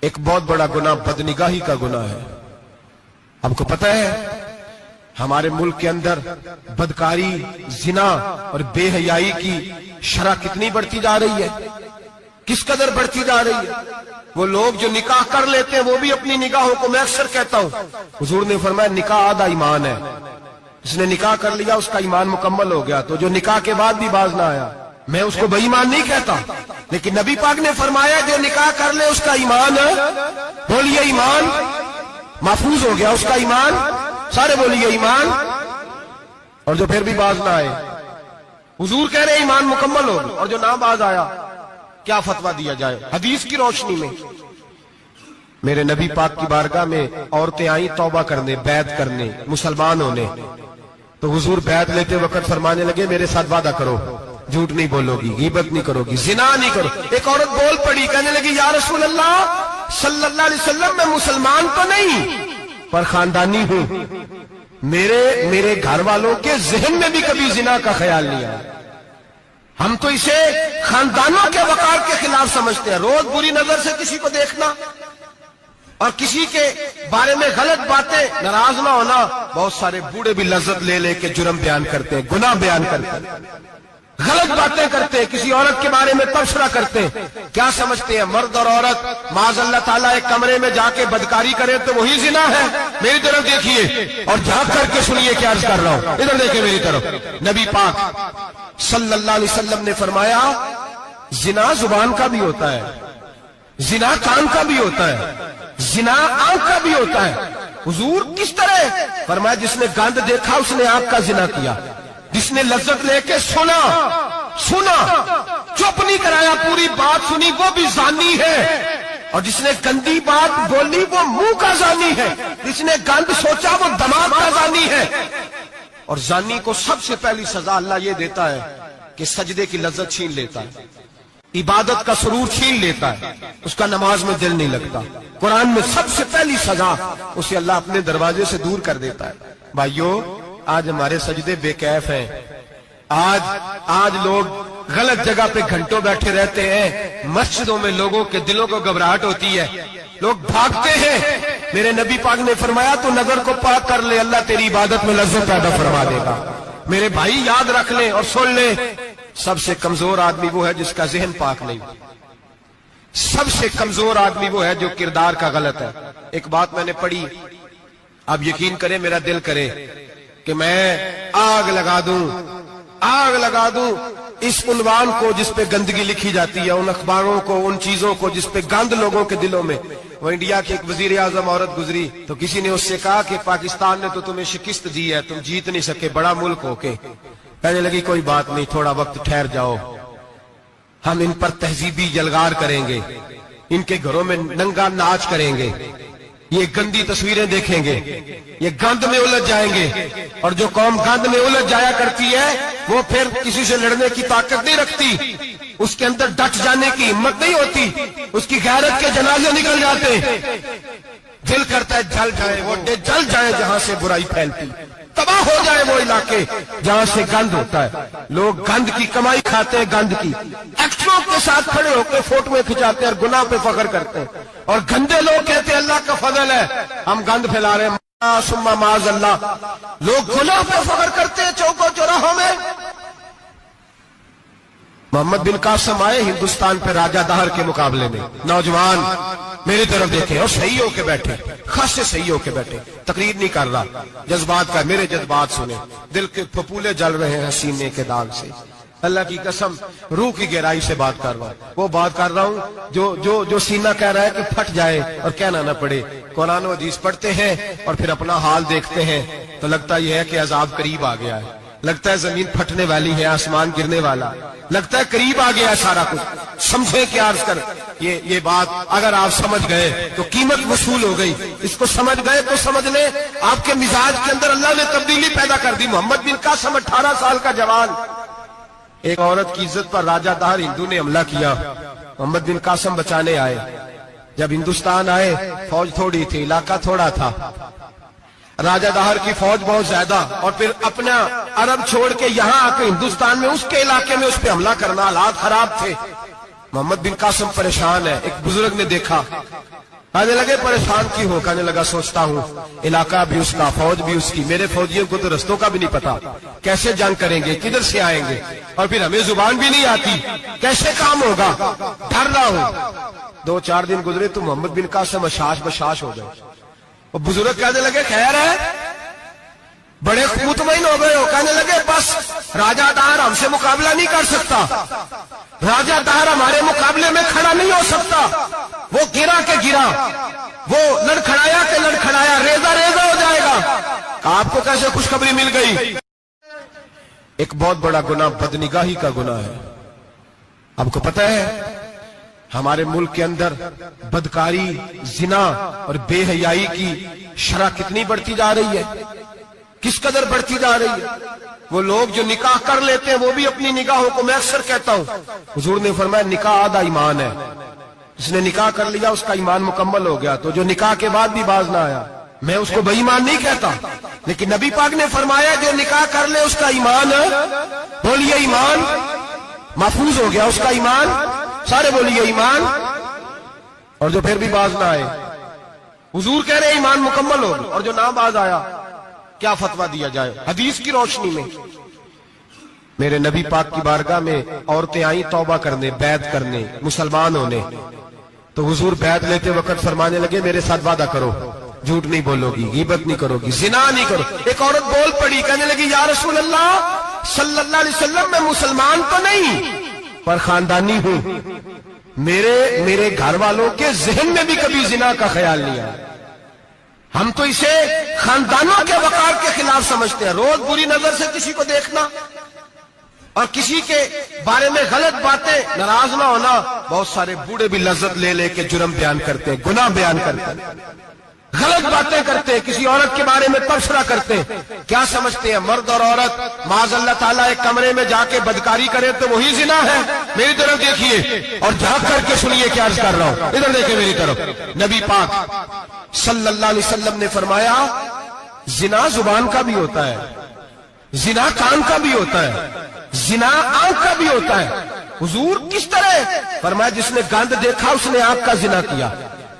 ایک بہت بڑا گناہ بدنگاہی کا گناہ ہے۔ آپ کو پتہ ہے ہمارے ملک کے اندر بدکاری، زنا اور بے حیائی کی شرح کتنی بڑھتی جا رہی ہے، کس قدر بڑھتی جا رہی ہے۔ وہ لوگ جو نکاح کر لیتے ہیں وہ بھی اپنی نگاہوں کو، میں اکثر کہتا ہوں، حضور نے فرمایا نکاح آدھا ایمان ہے، جس نے نکاح کر لیا اس کا ایمان مکمل ہو گیا۔ تو جو نکاح کے بعد بھی باز نہ آیا، میں اس کو بے ایمان نہیں کہتا، لیکن نبی پاک نے فرمایا جو نکاح کر لے اس کا ایمان، بولیے ایمان محفوظ ہو گیا، اس کا ایمان، سارے بولیے ایمان، اور جو پھر بھی باز نہ آئے، حضور کہہ رہے ایمان مکمل ہو گیا، اور جو نہ باز آیا کیا فتویٰ دیا جائے حدیث کی روشنی میں؟ میرے نبی پاک کی بارگاہ میں عورتیں آئیں توبہ کرنے، بیعت کرنے، مسلمان ہونے، تو حضور بیعت لیتے وقت فرمانے لگے میرے ساتھ وعدہ کرو، جھوٹ نہیں بولو گی، غیبت نہیں کرو گی، زنا نہیں کرو۔ ایک عورت بول پڑی، کہنے لگی یا رسول اللہ صلی اللہ علیہ وسلم میں مسلمان تو نہیں پر خاندانی ہوں، میرے گھر والوں کے ذہن میں بھی کبھی زنا کا خیال نہیں آیا، ہم تو اسے خاندانوں کے وقار کے خلاف سمجھتے ہیں۔ روز بری نظر سے کسی کو دیکھنا اور کسی کے بارے میں غلط باتیں، ناراض نہ ہونا۔ بہت سارے بوڑھے بھی لذت لے لے کے جرم بیان کرتے ہیں، گناہ بیان کرتے ہیں، غلط باتیں کرتے ہیں، کسی عورت کے بارے میں تبصرہ کرتے ہیں۔ کیا سمجھتے ہیں مرد اور عورت معاذ اللہ تعالیٰ ایک کمرے میں جا کے بدکاری کرے تو وہی زنا ہے؟ میری طرف دیکھیے اور جھانک کر کے سنیے کیا عرض کر رہا ہوں، ادھر دیکھیں میری طرف۔ نبی پاک صلی اللہ علیہ وسلم نے فرمایا زنا زبان کا بھی ہوتا ہے، زنا کان کا بھی ہوتا ہے، زنا آنکھ کا بھی ہوتا ہے۔ حضور کس طرح؟ فرمایا جس نے گند دیکھا اس نے آنکھ کا زنا کیا، جس نے لذت لے کے سنا چپ نہیں کرایا، پوری بات سنی، وہ بھی زانی ہے، اور جس نے گندی بات بولی وہ منہ کا زانی ہے، جس نے گند سوچا وہ دماغ کا زانی ہے۔ اور زانی کو سب سے پہلی سزا اللہ یہ دیتا ہے کہ سجدے کی لذت چھین لیتا ہے، عبادت کا سرور چھین لیتا ہے، اس کا نماز میں دل نہیں لگتا۔ قرآن میں سب سے پہلی سزا اسے اللہ اپنے دروازے سے دور کر دیتا ہے۔ بھائیو آج ہمارے سجدے بے کیف ہیں، آج لوگ غلط جگہ پہ گھنٹوں بیٹھے رہتے ہیں، مسجدوں میں لوگوں کے دلوں کو گھبراہٹ ہوتی ہے، لوگ بھاگتے ہیں۔ میرے نبی پاک نے فرمایا تو نظر کو پاک کر لے، اللہ تیری عبادت میں لذت پیدا فرما دے گا۔ میرے بھائی یاد رکھ لیں اور سن لیں، سب سے کمزور آدمی وہ ہے جس کا ذہن پاک نہیں، سب سے کمزور آدمی وہ ہے جو کردار کا غلط ہے۔ ایک بات میں نے پڑھی، آپ یقین کریں میرا دل کرے کہ میں آگ لگا دوں اس عنوان کو جس پہ گندگی لکھی جاتی ہے، ان اخباروں کو، ان چیزوں کو جس پہ گند لوگوں کے دلوں میں۔ وہ انڈیا کی ایک وزیر اعظم عورت گزری تو کسی نے اس سے کہا کہ پاکستان نے تو تمہیں شکست دی ہے، تم جیت نہیں سکے بڑا ملک ہو کے۔ کہنے لگی کوئی بات نہیں، تھوڑا وقت ٹھہر جاؤ، ہم ان پر تہذیبی جلگار کریں گے، ان کے گھروں میں ننگا ناچ کریں گے، یہ گندی تصویریں دیکھیں گے، یہ گند میں الجھ جائیں گے۔ اور جو قوم گند میں الجھ جایا کرتی ہے وہ پھر کسی سے لڑنے کی طاقت نہیں رکھتی، اس کے اندر ڈٹ جانے کی ہمت نہیں ہوتی، اس کی غیرت کے جنازے نکل جاتے، دل کرتا ہے جل جائے وہ جل جائے جہاں سے برائی پھیلتی، تباہ ہو جائے وہ علاقے جہاں سے گند ہوتا ہے۔ لوگ گند کی کمائی کھاتے ہیں، گند کی ایکٹروں کے ساتھ کھڑے ہو کے فوٹویں کھچاتے ہیں اور گناہ پہ فخر کرتے ہیں، اور گندے لوگ کہتے ہیں اللہ کا فضل ہے ہم گند پھیلا رہے ہیں، ثم معاذ اللہ۔ لوگ گناہ پہ فخر کرتے ہیں چوکوں چوراہوں میں۔ محمد بن قاسم آئے ہندوستان پہ راجہ دہر کے مقابلے میں، نوجوان میری طرف دیکھیں اور صحیح ہو کے بیٹھے، خاصے صحیح ہو کے بیٹھے، تقریر نہیں کر رہا، جذبات کا، میرے جذبات سنیں، دل کے پھپولے جل رہے ہیں سینے کے داغ سے، اللہ کی قسم روح کی گہرائی سے بات کر رہا ہوں، وہ بات کر رہا ہوں جو سینہ کہہ رہا ہے کہ پھٹ جائے اور کہنا نہ پڑے۔ قرآن و حدیث پڑھتے ہیں اور پھر اپنا حال دیکھتے ہیں تو لگتا یہ ہے کہ عذاب قریب آ گیا ہے، لگتا ہے زمین پھٹنے والی ہے، آسمان گرنے والا، لگتا ہے قریب آ گیا ہے سارا کچھ۔ سمجھے کہ عرض کر یہ بات اگر آپ سمجھ گئے تو قیمت وصول ہو گئی، اس کو سمجھ گئے تو سمجھ لیں آپ کے مزاج کے اندر اللہ نے تبدیلی پیدا کر دی۔ محمد بن قاسم 18 سال کا جوان، ایک عورت کی عزت پر راجہ دہر ہندو نے حملہ کیا، محمد بن قاسم بچانے آئے۔ جب ہندوستان آئے فوج تھوڑی تھی، علاقہ تھوڑا تھا، راجہ دہر کی فوج بہت زیادہ، اور پھر اپنا عرب چھوڑ کے یہاں آ کے ہندوستان میں اس کے علاقے میں اس پہ حملہ کرنا، حالات خراب تھے۔ محمد بن قاسم پریشان ہے، ایک بزرگ نے دیکھا آنے لگے پریشان کی ہو؟ کہنے لگا سوچتا ہوں علاقہ بھی اس کا، فوج بھی اس کی، میرے فوجیوں کو تو رستوں کا بھی نہیں پتا، کیسے جنگ کریں گے، کدھر سے آئیں گے، اور پھر ہمیں زبان بھی نہیں آتی، کیسے کام ہوگا، ڈر رہا ہوں۔ 2-4 دن گزرے تو محمد بن قاسم بشاش ہو گئے، اور بزرگ کہنے لگے خیر ہے، بڑے مطمئن ہو گئے ہو؟ کہنے لگے بس راجہ دار ہم سے مقابلہ نہیں کر سکتا، راجہ دار ہمارے مقابلے میں کھڑا نہیں ہو سکتا، وہ گرا کے گرا، وہ لڑکھڑایا کے لڑکھڑایا، ریزہ ریزہ ہو جائے گا۔ آپ کو کیسے خوشخبری مل گئی؟ ایک بہت بڑا گناہ بدنگاہی کا گناہ ہے۔ آپ کو پتہ ہے ہمارے ملک کے اندر بدکاری، زنا اور بے حیائی کی شرح کتنی بڑھتی جا رہی ہے، کس قدر بڑھتی جا رہی ہے۔ وہ لوگ جو نکاح کر لیتے ہیں وہ بھی اپنی نگاہوں کو، میں اکثر کہتا ہوں، حضور نے فرمایا نکاح آدھا ایمان ہے، جس نے نکاح کر لیا اس کا ایمان مکمل ہو گیا، تو جو نکاح کے بعد بھی باز نہ آیا میں اس کو بے ایمان نہیں کہتا، لیکن نبی پاک نے فرمایا جو نکاح کر لے اس کا ایمان ہے، بولیے ایمان محفوظ ہو گیا، اس کا ایمان، سارے بولیے ایمان، اور جو پھر بھی باز نہ آئے، حضور کہہ رہے ایمان مکمل ہو گیا، اور جو نہ باز آیا کیا فتویٰ دیا جائے حدیث کی روشنی میں؟ میرے نبی پاک کی بارگاہ میں عورتیں آئیں توبہ کرنے، بیعت کرنے، مسلمان ہونے، تو حضور بیعت لیتے وقت فرمانے لگے میرے ساتھ وعدہ کرو، جھوٹ نہیں بولو گی، غیبت نہیں کرو گی، زنا نہیں کرو۔ ایک عورت بول پڑی، کہنے لگی یا رسول اللہ صلی اللہ علیہ وسلم میں مسلمان تو نہیں پر خاندانی ہوں، میرے گھر والوں کے ذہن میں بھی کبھی زنا کا خیال نہیں آیا، ہم تو اسے خاندانوں کے وقار کے خلاف سمجھتے ہیں۔ روز بری نظر سے کسی کو دیکھنا اور کسی کے بارے میں غلط باتیں، ناراض نہ ہونا، بہت سارے بوڑھے بھی لذت لے لے کے جرم بیان کرتے ہیں، گناہ بیان کرتے ہیں، غلط باتیں کرتے ہیں، کسی عورت کے بارے میں تبصرہ کرتے ہیں، کیا سمجھتے ہیں مرد اور عورت معاذ اللہ تعالیٰ ایک کمرے میں جا کے بدکاری کرے تو وہی زنا ہے؟ میری طرف دیکھیے اور جھانک کر کے سنیے کیا عرض کر رہا ہوں، ادھر دیکھیں میری طرف۔ نبی پاک صلی اللہ علیہ وسلم نے فرمایا زنا زبان کا بھی ہوتا ہے، زنا کان کا بھی ہوتا ہے، زنا آنکھ کا بھی ہوتا ہے۔ حضور کس طرح؟ فرمایا جس نے گند دیکھا اس نے آنکھ کا زنا کیا،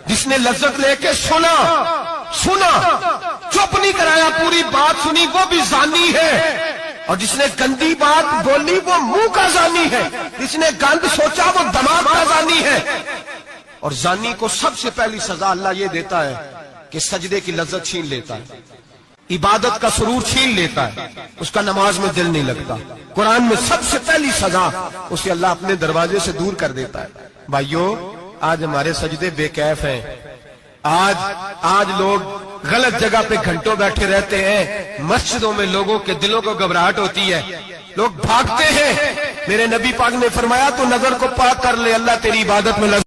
جس نے لذت لے کے سنا چپ نہیں کرایا، پوری بات سنی، وہ بھی زانی ہے، اور جس نے گندی بات بولی وہ منہ کا زانی ہے، جس نے گند سوچا وہ دماغ کا زانی ہے۔ اور زانی کو سب سے پہلی سزا اللہ یہ دیتا ہے کہ سجدے کی لذت چھین لیتا ہے، عبادت کا سرور چھین لیتا ہے، اس کا نماز میں دل نہیں لگتا۔ قرآن میں سب سے پہلی سزا اسے اللہ اپنے دروازے سے دور کر دیتا ہے۔ بھائیو آج ہمارے سجدے بے کیف ہیں، آج لوگ غلط جگہ پہ گھنٹوں بیٹھے رہتے ہیں، مسجدوں میں لوگوں کے دلوں کو گھبراہٹ ہوتی ہے، لوگ بھاگتے ہیں۔ میرے نبی پاک نے فرمایا تو نظر کو پاک کر لے، اللہ تیری عبادت میں لذت